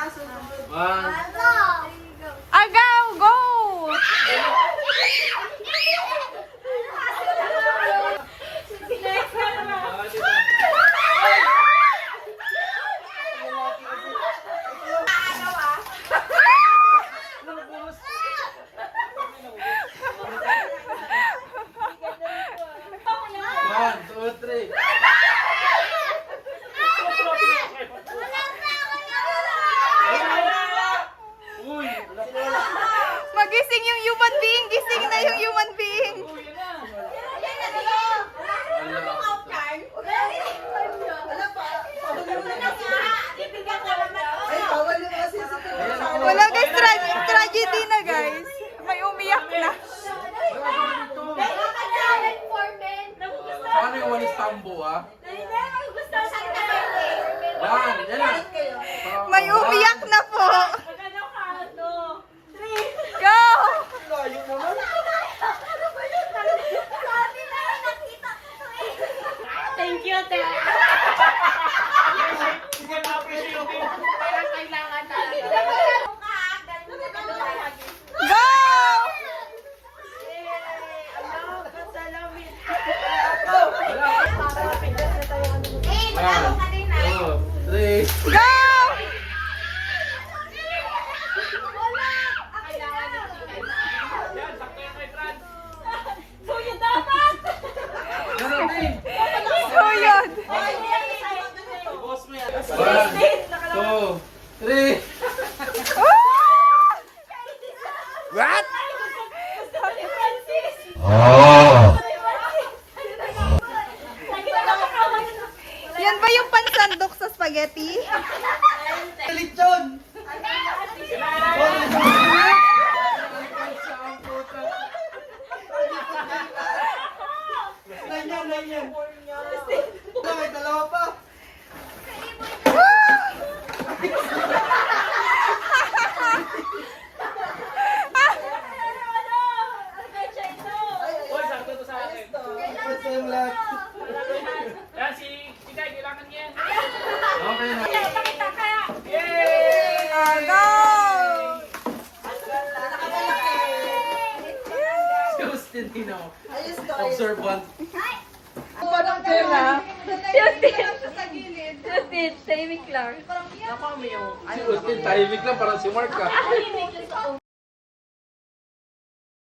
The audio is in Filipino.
One. Agaw, go! One, two, three. Uy! Magising yung human being! Gising na yung human being! Wala guys, tragedy na guys. May umiyak na. Paano yung walis tambo, ah? One, yan na. May umiyak na po. Go! Thank you, Te. Go! One, two, three. Go! Ganun din. Suyod! Boss mo yan. One, two, three. What? Yan ba yung pansandok sa spaghetti? Lechon! Ganyan. May dalawa pa. Basta yung lahat. Okay na. Go! Justin, observant. Justin, tahimik lang. Si Justin, tahimik lang, parang si Mark, ah.